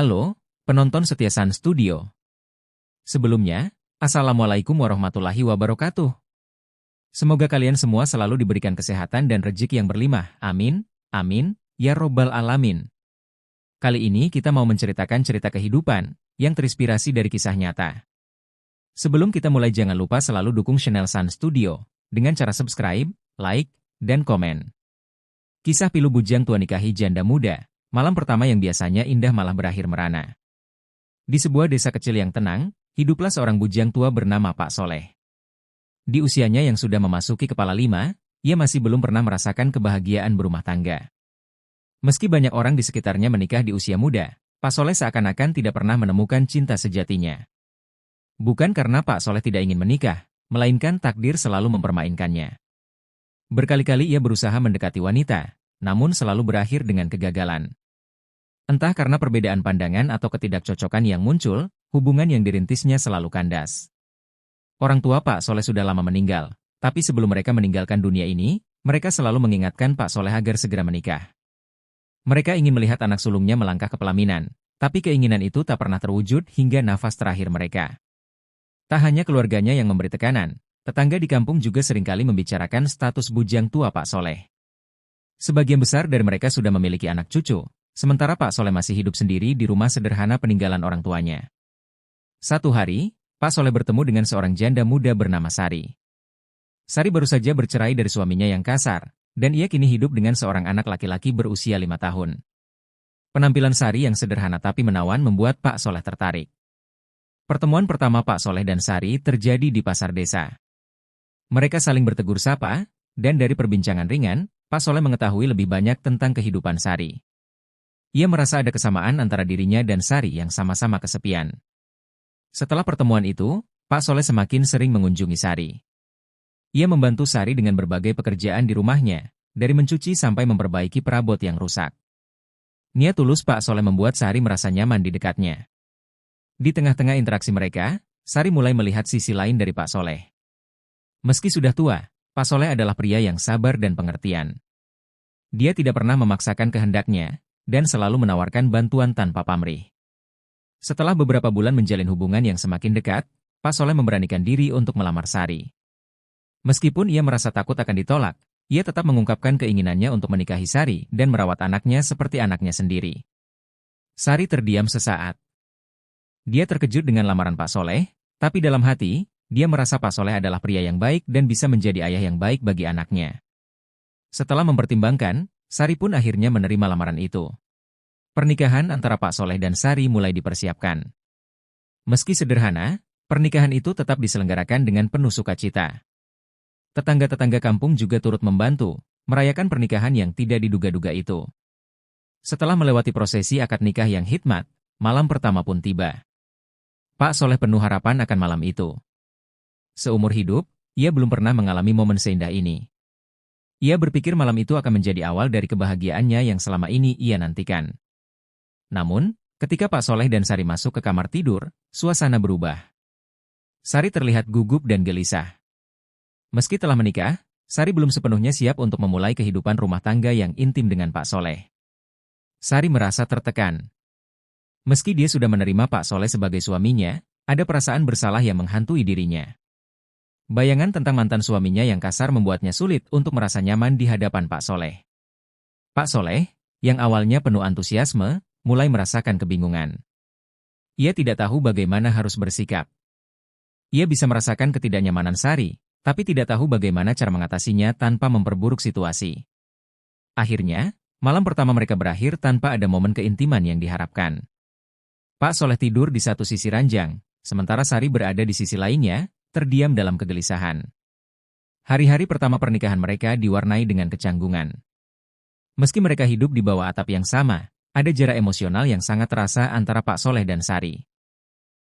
Halo, penonton setia Sun Studio. Sebelumnya, Assalamualaikum warahmatullahi wabarakatuh. Semoga kalian semua selalu diberikan kesehatan dan rezeki yang berlimpah. Amin, amin, ya robbal alamin. Kali ini kita mau menceritakan cerita kehidupan yang terinspirasi dari kisah nyata. Sebelum kita mulai jangan lupa selalu dukung channel Sun Studio dengan cara subscribe, like, dan komen. Kisah pilu bujang tua nikahi janda muda. Malam pertama yang biasanya indah malah berakhir merana. Di sebuah desa kecil yang tenang, hiduplah seorang bujang tua bernama Pak Soleh. Di usianya yang sudah memasuki kepala 5, ia masih belum pernah merasakan kebahagiaan berumah tangga. Meski banyak orang di sekitarnya menikah di usia muda, Pak Soleh seakan-akan tidak pernah menemukan cinta sejatinya. Bukan karena Pak Soleh tidak ingin menikah, melainkan takdir selalu mempermainkannya. Berkali-kali ia berusaha mendekati wanita, namun selalu berakhir dengan kegagalan. Entah karena perbedaan pandangan atau ketidakcocokan yang muncul, hubungan yang dirintisnya selalu kandas. Orang tua Pak Soleh sudah lama meninggal, tapi sebelum mereka meninggalkan dunia ini, mereka selalu mengingatkan Pak Soleh agar segera menikah. Mereka ingin melihat anak sulungnya melangkah ke pelaminan, tapi keinginan itu tak pernah terwujud hingga nafas terakhir mereka. Tak hanya keluarganya yang memberi tekanan, tetangga di kampung juga seringkali membicarakan status bujang tua Pak Soleh. Sebagian besar dari mereka sudah memiliki anak cucu, sementara Pak Soleh masih hidup sendiri di rumah sederhana peninggalan orang tuanya. Satu hari, Pak Soleh bertemu dengan seorang janda muda bernama Sari. Sari baru saja bercerai dari suaminya yang kasar, dan ia kini hidup dengan seorang anak laki-laki berusia 5 tahun. Penampilan Sari yang sederhana tapi menawan membuat Pak Soleh tertarik. Pertemuan pertama Pak Soleh dan Sari terjadi di pasar desa. Mereka saling bertegur sapa, dan dari perbincangan ringan, Pak Soleh mengetahui lebih banyak tentang kehidupan Sari. Ia merasa ada kesamaan antara dirinya dan Sari yang sama-sama kesepian. Setelah pertemuan itu, Pak Soleh semakin sering mengunjungi Sari. Ia membantu Sari dengan berbagai pekerjaan di rumahnya, dari mencuci sampai memperbaiki perabot yang rusak. Niat tulus Pak Soleh membuat Sari merasa nyaman di dekatnya. Di tengah-tengah interaksi mereka, Sari mulai melihat sisi lain dari Pak Soleh. Meski sudah tua, Pak Soleh adalah pria yang sabar dan pengertian. Dia tidak pernah memaksakan kehendaknya, dan selalu menawarkan bantuan tanpa pamrih. Setelah beberapa bulan menjalin hubungan yang semakin dekat, Pak Soleh memberanikan diri untuk melamar Sari. Meskipun ia merasa takut akan ditolak, ia tetap mengungkapkan keinginannya untuk menikahi Sari dan merawat anaknya seperti anaknya sendiri. Sari terdiam sesaat. Dia terkejut dengan lamaran Pak Soleh, tapi dalam hati, dia merasa Pak Soleh adalah pria yang baik dan bisa menjadi ayah yang baik bagi anaknya. Setelah mempertimbangkan, Sari pun akhirnya menerima lamaran itu. Pernikahan antara Pak Soleh dan Sari mulai dipersiapkan. Meski sederhana, pernikahan itu tetap diselenggarakan dengan penuh sukacita. Tetangga-tetangga kampung juga turut membantu, merayakan pernikahan yang tidak diduga-duga itu. Setelah melewati prosesi akad nikah yang hikmat, malam pertama pun tiba. Pak Soleh penuh harapan akan malam itu. Seumur hidup, ia belum pernah mengalami momen seindah ini. Ia berpikir malam itu akan menjadi awal dari kebahagiaannya yang selama ini ia nantikan. Namun, ketika Pak Soleh dan Sari masuk ke kamar tidur, suasana berubah. Sari terlihat gugup dan gelisah. Meski telah menikah, Sari belum sepenuhnya siap untuk memulai kehidupan rumah tangga yang intim dengan Pak Soleh. Sari merasa tertekan. Meski dia sudah menerima Pak Soleh sebagai suaminya, ada perasaan bersalah yang menghantui dirinya. Bayangan tentang mantan suaminya yang kasar membuatnya sulit untuk merasa nyaman di hadapan Pak Soleh. Pak Soleh, yang awalnya penuh antusiasme, mulai merasakan kebingungan. Ia tidak tahu bagaimana harus bersikap. Ia bisa merasakan ketidaknyamanan Sari, tapi tidak tahu bagaimana cara mengatasinya tanpa memperburuk situasi. Akhirnya, malam pertama mereka berakhir tanpa ada momen keintiman yang diharapkan. Pak Soleh tidur di satu sisi ranjang, sementara Sari berada di sisi lainnya, terdiam dalam kegelisahan. Hari-hari pertama pernikahan mereka diwarnai dengan kecanggungan. Meski mereka hidup di bawah atap yang sama, ada jarak emosional yang sangat terasa antara Pak Soleh dan Sari.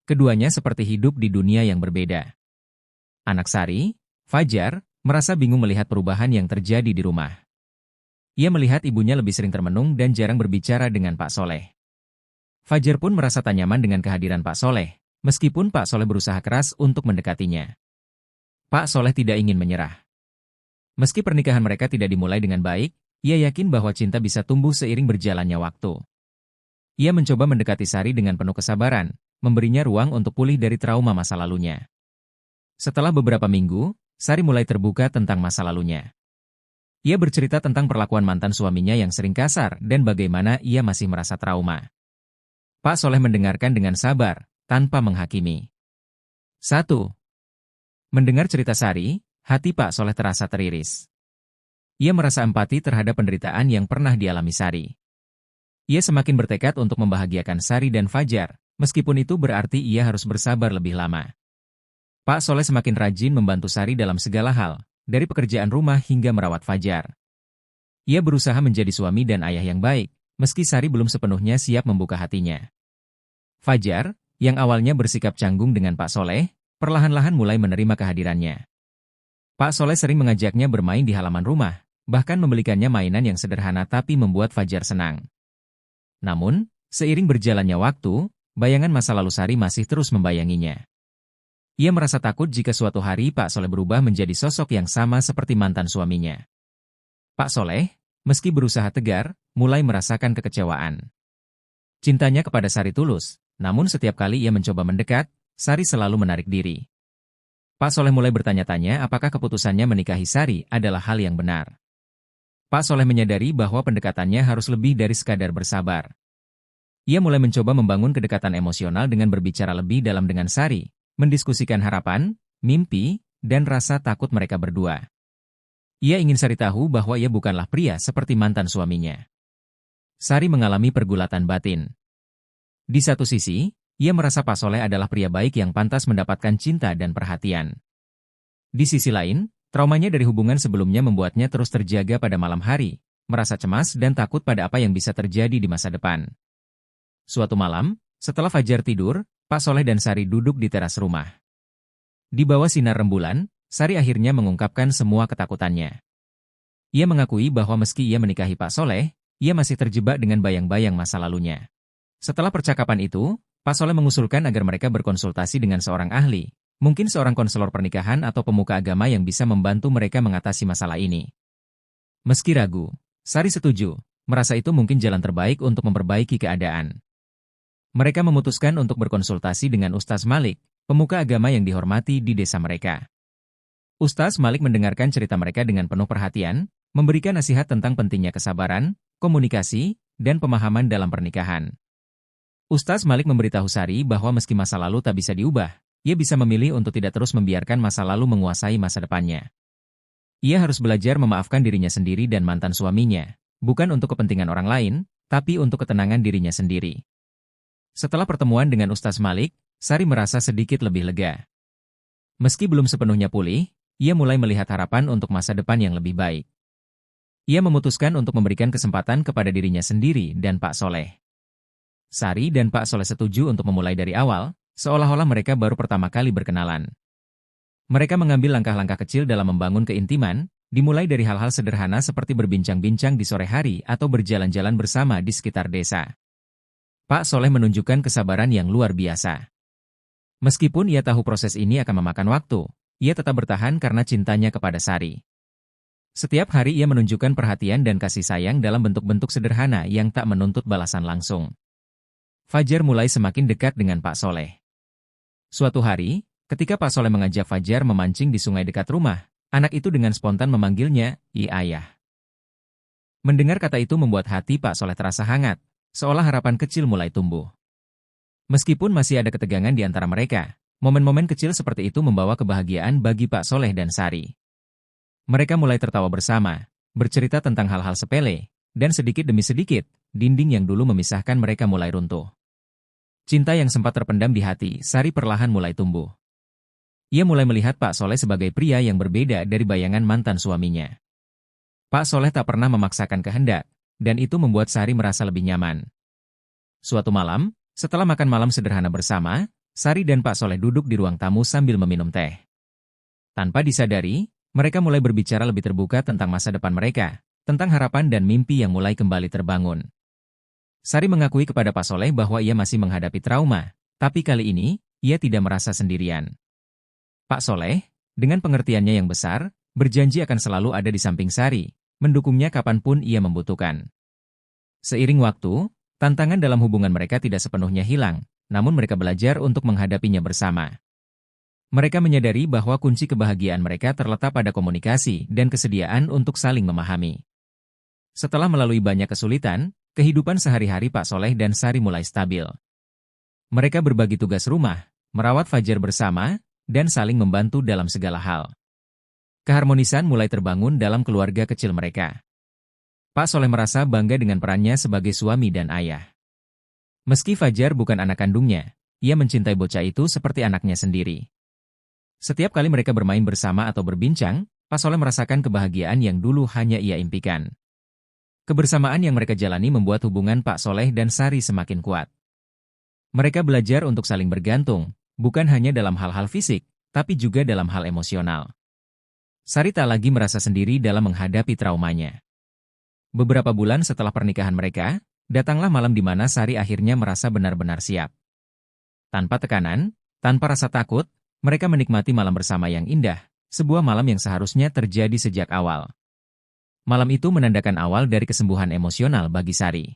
Keduanya seperti hidup di dunia yang berbeda. Anak Sari, Fajar, merasa bingung melihat perubahan yang terjadi di rumah. Ia melihat ibunya lebih sering termenung dan jarang berbicara dengan Pak Soleh. Fajar pun merasa tak nyaman dengan kehadiran Pak Soleh, meskipun Pak Soleh berusaha keras untuk mendekatinya. Pak Soleh tidak ingin menyerah. Meski pernikahan mereka tidak dimulai dengan baik, ia yakin bahwa cinta bisa tumbuh seiring berjalannya waktu. Ia mencoba mendekati Sari dengan penuh kesabaran, memberinya ruang untuk pulih dari trauma masa lalunya. Setelah beberapa minggu, Sari mulai terbuka tentang masa lalunya. Ia bercerita tentang perlakuan mantan suaminya yang sering kasar dan bagaimana ia masih merasa trauma. Pak Soleh mendengarkan dengan sabar, tanpa menghakimi. 1. Mendengar cerita Sari, hati Pak Soleh terasa teriris. Ia merasa empati terhadap penderitaan yang pernah dialami Sari. Ia semakin bertekad untuk membahagiakan Sari dan Fajar, meskipun itu berarti ia harus bersabar lebih lama. Pak Soleh semakin rajin membantu Sari dalam segala hal, dari pekerjaan rumah hingga merawat Fajar. Ia berusaha menjadi suami dan ayah yang baik, meski Sari belum sepenuhnya siap membuka hatinya. Fajar, yang awalnya bersikap canggung dengan Pak Soleh, perlahan-lahan mulai menerima kehadirannya. Pak Soleh sering mengajaknya bermain di halaman rumah, bahkan membelikannya mainan yang sederhana tapi membuat Fajar senang. Namun, seiring berjalannya waktu, bayangan masa lalu Sari masih terus membayanginya. Ia merasa takut jika suatu hari Pak Soleh berubah menjadi sosok yang sama seperti mantan suaminya. Pak Soleh, meski berusaha tegar, mulai merasakan kekecewaan. Cintanya kepada Sari tulus, namun setiap kali ia mencoba mendekat, Sari selalu menarik diri. Pak Soleh mulai bertanya-tanya apakah keputusannya menikahi Sari adalah hal yang benar. Pak Soleh menyadari bahwa pendekatannya harus lebih dari sekadar bersabar. Ia mulai mencoba membangun kedekatan emosional dengan berbicara lebih dalam dengan Sari, mendiskusikan harapan, mimpi, dan rasa takut mereka berdua. Ia ingin Sari tahu bahwa ia bukanlah pria seperti mantan suaminya. Sari mengalami pergulatan batin. Di satu sisi, ia merasa Pak Soleh adalah pria baik yang pantas mendapatkan cinta dan perhatian. Di sisi lain, traumanya dari hubungan sebelumnya membuatnya terus terjaga pada malam hari, merasa cemas dan takut pada apa yang bisa terjadi di masa depan. Suatu malam, setelah Fajar tidur, Pak Soleh dan Sari duduk di teras rumah. Di bawah sinar rembulan, Sari akhirnya mengungkapkan semua ketakutannya. Ia mengakui bahwa meski ia menikahi Pak Soleh, ia masih terjebak dengan bayang-bayang masa lalunya. Setelah percakapan itu, Pak Soleh mengusulkan agar mereka berkonsultasi dengan seorang ahli, mungkin seorang konselor pernikahan atau pemuka agama yang bisa membantu mereka mengatasi masalah ini. Meski ragu, Sari setuju, merasa itu mungkin jalan terbaik untuk memperbaiki keadaan. Mereka memutuskan untuk berkonsultasi dengan Ustaz Malik, pemuka agama yang dihormati di desa mereka. Ustaz Malik mendengarkan cerita mereka dengan penuh perhatian, memberikan nasihat tentang pentingnya kesabaran, komunikasi, dan pemahaman dalam pernikahan. Ustaz Malik memberitahu Sari bahwa meski masa lalu tak bisa diubah, ia bisa memilih untuk tidak terus membiarkan masa lalu menguasai masa depannya. Ia harus belajar memaafkan dirinya sendiri dan mantan suaminya, bukan untuk kepentingan orang lain, tapi untuk ketenangan dirinya sendiri. Setelah pertemuan dengan Ustaz Malik, Sari merasa sedikit lebih lega. Meski belum sepenuhnya pulih, ia mulai melihat harapan untuk masa depan yang lebih baik. Ia memutuskan untuk memberikan kesempatan kepada dirinya sendiri dan Pak Soleh. Sari dan Pak Soleh setuju untuk memulai dari awal, seolah-olah mereka baru pertama kali berkenalan. Mereka mengambil langkah-langkah kecil dalam membangun keintiman, dimulai dari hal-hal sederhana seperti berbincang-bincang di sore hari atau berjalan-jalan bersama di sekitar desa. Pak Soleh menunjukkan kesabaran yang luar biasa. Meskipun ia tahu proses ini akan memakan waktu, ia tetap bertahan karena cintanya kepada Sari. Setiap hari ia menunjukkan perhatian dan kasih sayang dalam bentuk-bentuk sederhana yang tak menuntut balasan langsung. Fajar mulai semakin dekat dengan Pak Soleh. Suatu hari, ketika Pak Soleh mengajak Fajar memancing di sungai dekat rumah, anak itu dengan spontan memanggilnya, "I ayah." Mendengar kata itu membuat hati Pak Soleh terasa hangat, seolah harapan kecil mulai tumbuh. Meskipun masih ada ketegangan di antara mereka, momen-momen kecil seperti itu membawa kebahagiaan bagi Pak Soleh dan Sari. Mereka mulai tertawa bersama, bercerita tentang hal-hal sepele, dan sedikit demi sedikit, dinding yang dulu memisahkan mereka mulai runtuh. Cinta yang sempat terpendam di hati, Sari perlahan mulai tumbuh. Ia mulai melihat Pak Soleh sebagai pria yang berbeda dari bayangan mantan suaminya. Pak Soleh tak pernah memaksakan kehendak, dan itu membuat Sari merasa lebih nyaman. Suatu malam, setelah makan malam sederhana bersama, Sari dan Pak Soleh duduk di ruang tamu sambil meminum teh. Tanpa disadari, mereka mulai berbicara lebih terbuka tentang masa depan mereka, tentang harapan dan mimpi yang mulai kembali terbangun. Sari mengakui kepada Pak Soleh bahwa ia masih menghadapi trauma, tapi kali ini, ia tidak merasa sendirian. Pak Soleh, dengan pengertiannya yang besar, berjanji akan selalu ada di samping Sari, mendukungnya kapanpun ia membutuhkan. Seiring waktu, Tantangan dalam hubungan mereka tidak sepenuhnya hilang, namun mereka belajar untuk menghadapinya bersama. Mereka menyadari bahwa kunci kebahagiaan mereka terletak pada komunikasi dan kesediaan untuk saling memahami. Setelah melalui banyak kesulitan, kehidupan sehari-hari Pak Soleh dan Sari mulai stabil. Mereka berbagi tugas rumah, merawat Fajar bersama, dan saling membantu dalam segala hal. Keharmonisan mulai terbangun dalam keluarga kecil mereka. Pak Soleh merasa bangga dengan perannya sebagai suami dan ayah. Meski Fajar bukan anak kandungnya, ia mencintai bocah itu seperti anaknya sendiri. Setiap kali mereka bermain bersama atau berbincang, Pak Soleh merasakan kebahagiaan yang dulu hanya ia impikan. Kebersamaan yang mereka jalani membuat hubungan Pak Soleh dan Sari semakin kuat. Mereka belajar untuk saling bergantung, bukan hanya dalam hal-hal fisik, tapi juga dalam hal emosional. Sari tak lagi merasa sendiri dalam menghadapi traumanya. Beberapa bulan setelah pernikahan mereka, datanglah malam di mana Sari akhirnya merasa benar-benar siap. Tanpa tekanan, tanpa rasa takut, mereka menikmati malam bersama yang indah, sebuah malam yang seharusnya terjadi sejak awal. Malam itu menandakan awal dari kesembuhan emosional bagi Sari.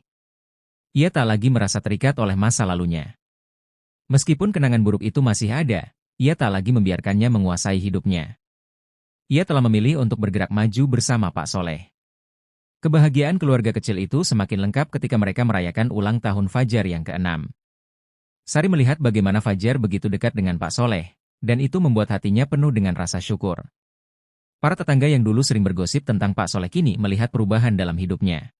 Ia tak lagi merasa terikat oleh masa lalunya. Meskipun kenangan buruk itu masih ada, ia tak lagi membiarkannya menguasai hidupnya. Ia telah memilih untuk bergerak maju bersama Pak Soleh. Kebahagiaan keluarga kecil itu semakin lengkap ketika mereka merayakan ulang tahun Fajar yang ke-6. Sari melihat bagaimana Fajar begitu dekat dengan Pak Soleh, dan itu membuat hatinya penuh dengan rasa syukur. Para tetangga yang dulu sering bergosip tentang Pak Soleh kini melihat perubahan dalam hidupnya.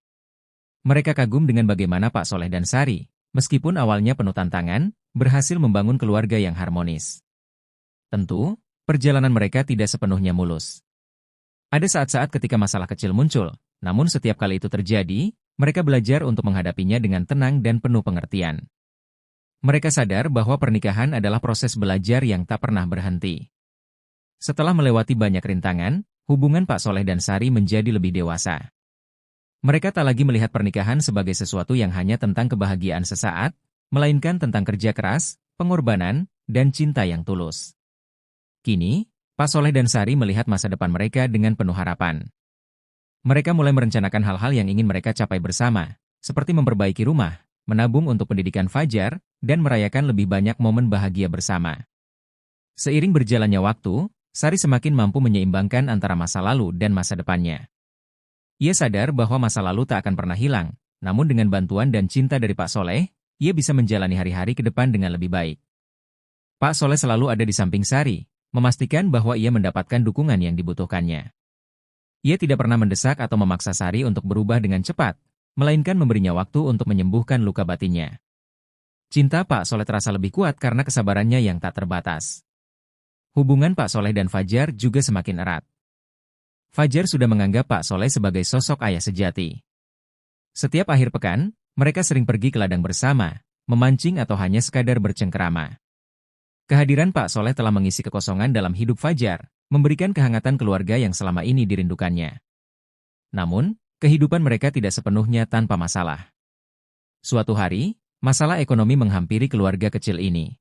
Mereka kagum dengan bagaimana Pak Soleh dan Sari, meskipun awalnya penuh tantangan, berhasil membangun keluarga yang harmonis. Tentu, perjalanan mereka tidak sepenuhnya mulus. Ada saat-saat ketika masalah kecil muncul, namun setiap kali itu terjadi, mereka belajar untuk menghadapinya dengan tenang dan penuh pengertian. Mereka sadar bahwa pernikahan adalah proses belajar yang tak pernah berhenti. Setelah melewati banyak rintangan, hubungan Pak Soleh dan Sari menjadi lebih dewasa. Mereka tak lagi melihat pernikahan sebagai sesuatu yang hanya tentang kebahagiaan sesaat, melainkan tentang kerja keras, pengorbanan, dan cinta yang tulus. Kini, Pak Soleh dan Sari melihat masa depan mereka dengan penuh harapan. Mereka mulai merencanakan hal-hal yang ingin mereka capai bersama, seperti memperbaiki rumah, menabung untuk pendidikan Fajar, dan merayakan lebih banyak momen bahagia bersama. Seiring berjalannya waktu, Sari semakin mampu menyeimbangkan antara masa lalu dan masa depannya. Ia sadar bahwa masa lalu tak akan pernah hilang, namun dengan bantuan dan cinta dari Pak Soleh, ia bisa menjalani hari-hari ke depan dengan lebih baik. Pak Soleh selalu ada di samping Sari, memastikan bahwa ia mendapatkan dukungan yang dibutuhkannya. Ia tidak pernah mendesak atau memaksa Sari untuk berubah dengan cepat, melainkan memberinya waktu untuk menyembuhkan luka batinnya. Cinta Pak Soleh terasa lebih kuat karena kesabarannya yang tak terbatas. Hubungan Pak Soleh dan Fajar juga semakin erat. Fajar sudah menganggap Pak Soleh sebagai sosok ayah sejati. Setiap akhir pekan, mereka sering pergi ke ladang bersama, memancing atau hanya sekadar bercengkerama. Kehadiran Pak Soleh telah mengisi kekosongan dalam hidup Fajar, memberikan kehangatan keluarga yang selama ini dirindukannya. Namun, kehidupan mereka tidak sepenuhnya tanpa masalah. Suatu hari, masalah ekonomi menghampiri keluarga kecil ini.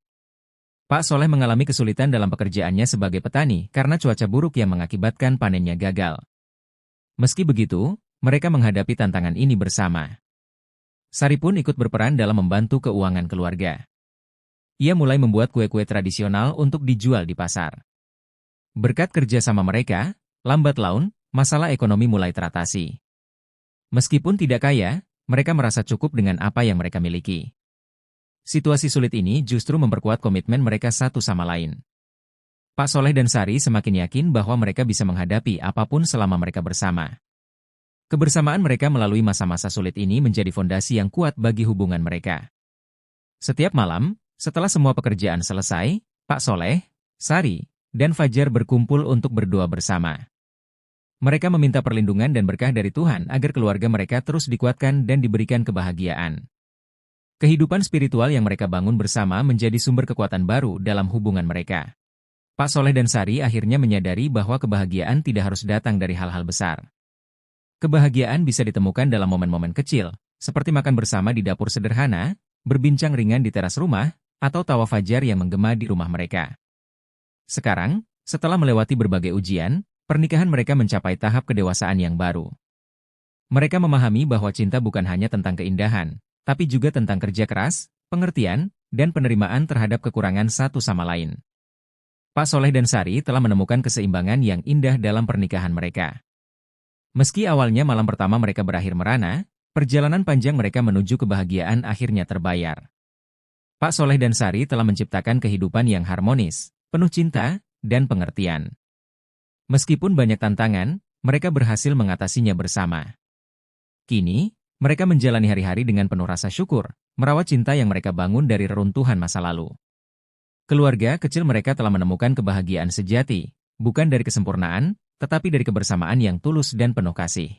Pak Soleh mengalami kesulitan dalam pekerjaannya sebagai petani karena cuaca buruk yang mengakibatkan panennya gagal. Meski begitu, mereka menghadapi tantangan ini bersama. Sari pun ikut berperan dalam membantu keuangan keluarga. Ia mulai membuat kue-kue tradisional untuk dijual di pasar. Berkat kerja sama mereka, lambat laun, masalah ekonomi mulai teratasi. Meskipun tidak kaya, mereka merasa cukup dengan apa yang mereka miliki. Situasi sulit ini justru memperkuat komitmen mereka satu sama lain. Pak Soleh dan Sari semakin yakin bahwa mereka bisa menghadapi apapun selama mereka bersama. Kebersamaan mereka melalui masa-masa sulit ini menjadi fondasi yang kuat bagi hubungan mereka. Setiap malam, setelah semua pekerjaan selesai, Pak Soleh, Sari, dan Fajar berkumpul untuk berdoa bersama. Mereka meminta perlindungan dan berkah dari Tuhan agar keluarga mereka terus dikuatkan dan diberikan kebahagiaan. Kehidupan spiritual yang mereka bangun bersama menjadi sumber kekuatan baru dalam hubungan mereka. Pak Soleh dan Sari akhirnya menyadari bahwa kebahagiaan tidak harus datang dari hal-hal besar. Kebahagiaan bisa ditemukan dalam momen-momen kecil, seperti makan bersama di dapur sederhana, berbincang ringan di teras rumah, atau tawa Fajar yang menggema di rumah mereka. Sekarang, setelah melewati berbagai ujian, pernikahan mereka mencapai tahap kedewasaan yang baru. Mereka memahami bahwa cinta bukan hanya tentang keindahan, tapi juga tentang kerja keras, pengertian, dan penerimaan terhadap kekurangan satu sama lain. Pak Soleh dan Sari telah menemukan keseimbangan yang indah dalam pernikahan mereka. Meski awalnya malam pertama mereka berakhir merana, perjalanan panjang mereka menuju kebahagiaan akhirnya terbayar. Pak Soleh dan Sari telah menciptakan kehidupan yang harmonis, penuh cinta, dan pengertian. Meskipun banyak tantangan, mereka berhasil mengatasinya bersama. Kini, mereka menjalani hari-hari dengan penuh rasa syukur, merawat cinta yang mereka bangun dari reruntuhan masa lalu. Keluarga kecil mereka telah menemukan kebahagiaan sejati, bukan dari kesempurnaan, tetapi dari kebersamaan yang tulus dan penuh kasih.